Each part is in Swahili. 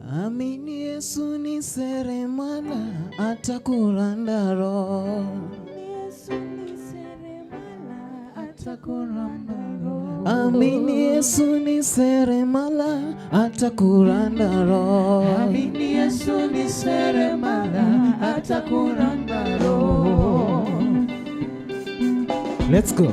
Amini Yesu ni seremala atakuranda roho. Amini Yesu ni seremala atakuranda roho. Amini Yesu ni seremala atakuranda roho. Let's go.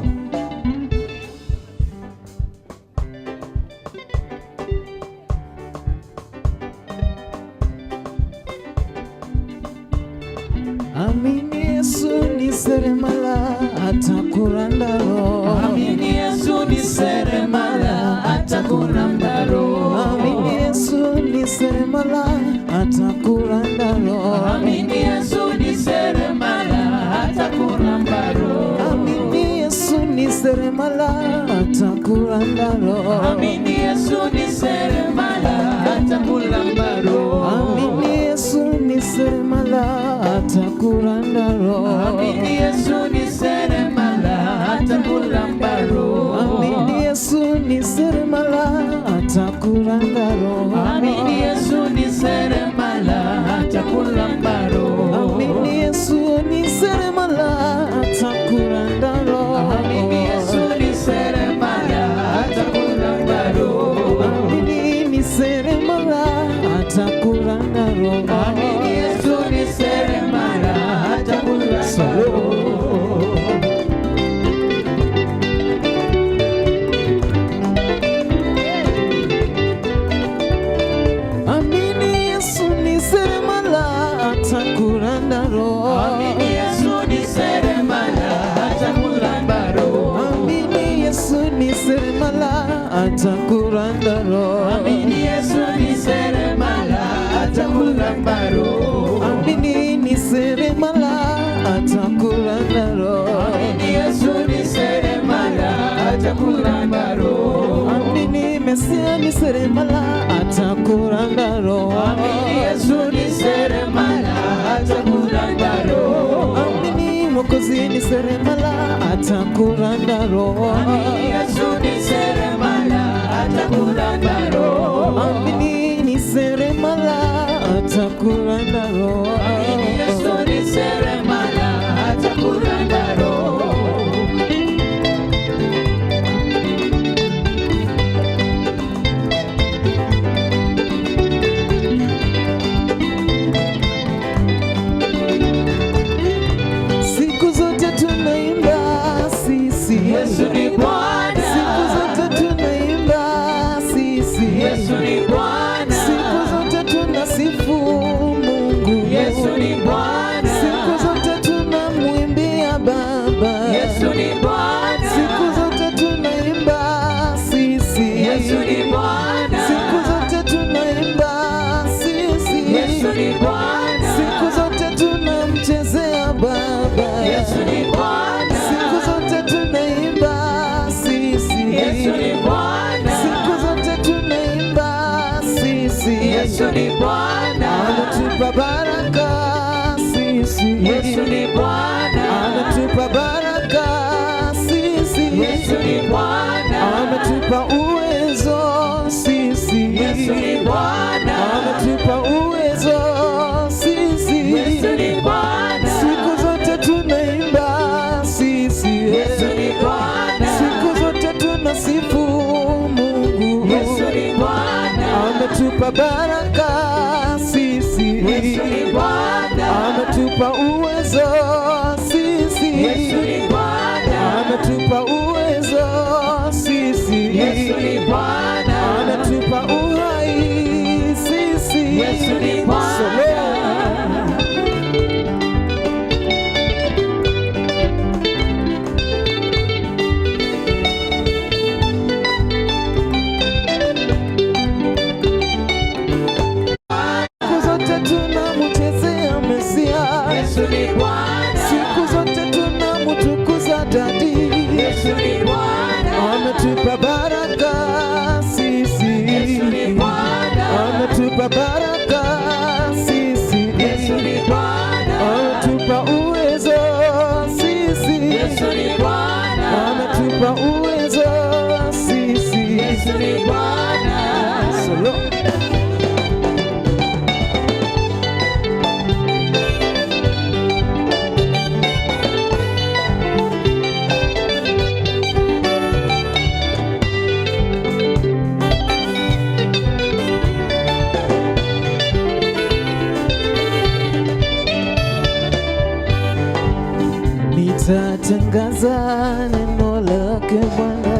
Amini Yesu ni seremala atakuranda roho. Amini Yesu ni seremala atakuranda roho. Amini Yesu ni seremala atakuranda roho. Amini Yesu ni seremala atakuranda roho. Amini Yesu ni seremala atakuranda roho. Amini Yesu ni seremala atakuranda roho. Amini Yesu ni seremala atakuranda roho. Amini Yesu ni seremala atakuranda roho. Amini Yesu ni seremala atakuranda roho. Amini Yesu ni seremala atakuranda roho. Amini Yesu ni seremala atakuranda roho. Amini Yesu ni seremala atakuranda roho. Amini ni seremala atakuranda roho. Amini Yesu ni seremala atakuranda roho. Amini Yesu ni seremala atakuranda roho. Amini Yesu ni seremala atakuranda roho. Amini Yesu ni seremala atakuranda roho. Amini Yesu ni seremala atakuranda roho. Amini ni seremala atakuranda roho. Amini Yesu ni seremala atakuranda roho. Amini Mesia ni seremala atakuranda roho. Amini Yesu ni seremala atakuranda roho. Amini Mwokozi ni seremala atakuranda roho. Amini Yesu ni seremala atakuranda roho. Amini ni seremala atakuranda roho. Amini Yesu ni seremala atakuranda roho. Siku zote tunaimba sisi Yesu ni Bwana. Siku zote tunaimba sisi Yesu ni Bwana. Siku zote tunasifu Mungu. Yesu ni Bwana. Siku zote tunamwimbia Baba. Yesu ni Bwana. Siku zote tunaimba sisi Yesu ni Bwana. Siku zote tunaimba sisi Yesu ni Bwana. Siku zote tunamchezea Baba. Yesu ni Bwana. Siku zote tunaimba sisi Yesu ni Bwana. Siku zote tunaimba sisi Yesu ni Bwana. Anatupa baraka sisi Yesu ni Bwana. Anatupa baraka sisi Yesu ni Bwana. Anatupa uwezo sisi Yesu ni Bwana. Anatupa uwezo sisi Yesu ni Bwana. Siku zote tunaimba sisi Yesu ni Bwana. Siku zote tunasifu Mungu. Yesu ni Bwana. Ametupa baraka sisi Yesu ni Bwana. Ametupa uwezo sisi Yesu ni Bwana. Ametupa uwezo sisi Yesu ni Bwana. Ametupa uhai sisi Yesu ni Bwana. Siku zote tunamchezea Mesia. Yesu ni Bwana. Siku zote tunamtukuza Dadi. Yesu ni Bwana. Ametupa baraka sisi Yesu ni Bwana. Ametupa baraka sisi Yesu ni Bwana. Ametupa uwezo sisi Yesu ni Bwana. Ametupa uwezo sisi Yesu ni Bwana. Solo lake Bwana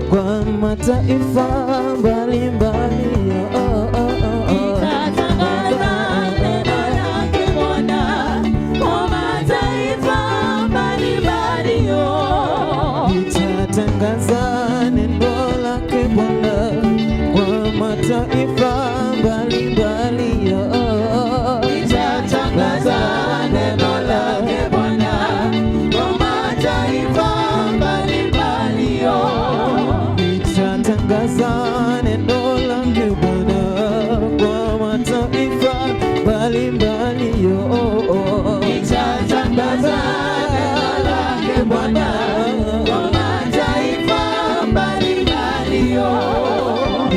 kwa mataifa mbalimbali. Nitatangaza neno lake Bwana kwa mataifa mbalimbali. Nitatangaza neno lake Bwana kwa mataifa mbalimbali. Nitatangaza neno lake Bwana kwa mataifa mbalimbali. Nitatangaza neno lake Bwana kwa mataifa mbalimbali. Nitatangaza neno lake Bwana kwa mataifa mbalimbali.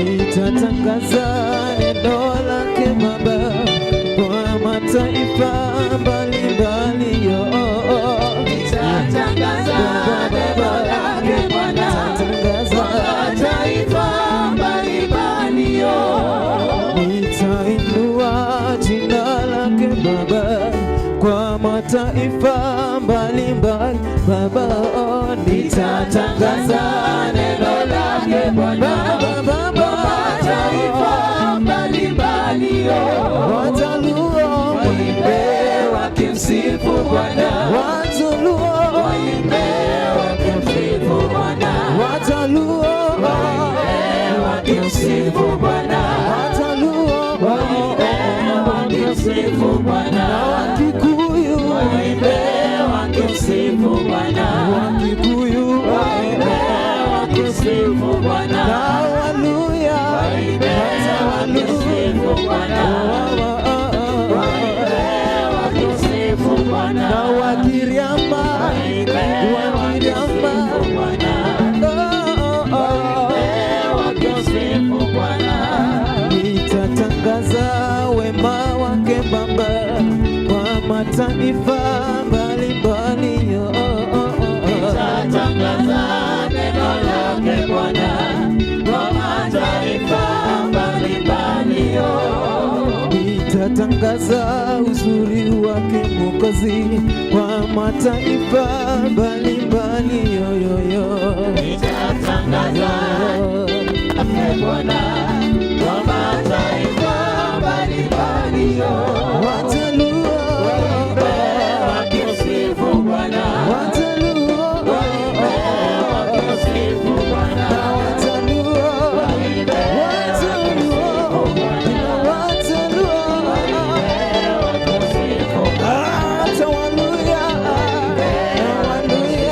Nitatangaza neno lake Baba kwa mataifa mbalimbali. Nitatangaza neno lake Bwana kwa mataifa mbalimbali. Nitainua jina lake Baba kwa mataifa mbalimbali. Baba, Nitatangaza neno lake Bwana kwa mataifa mbalimbali. Wajaluo Waimbe wakimsifu Bwana, Wajaluo waimbe wakimsifu Bwana, Wajaluo waimbe wakimsifu Bwana, Wajaluo waimbe wakimsifu Bwana, Wakikuyu waimbe wakimsifu Bwana, Wakikuyu waimbe wakimsifu Bwana, Haleluya waimbe wakimsifu Bwana, waimbe wakimsifu Bwana, na Wakiriama waimbe wakimsifu Bwana, waimbe wakimsifu Bwana. Nitatangaza wema wake Baba kwa mataifa mbalimbali. Nitatangaza neno lake Bwana kwa mataifa mbalimbali. Nitatangaza uzuri wake Mwokozi kwa mataifa mbalimbali. Nitatangaza lake Bwana kwa mataifa mbalimbali.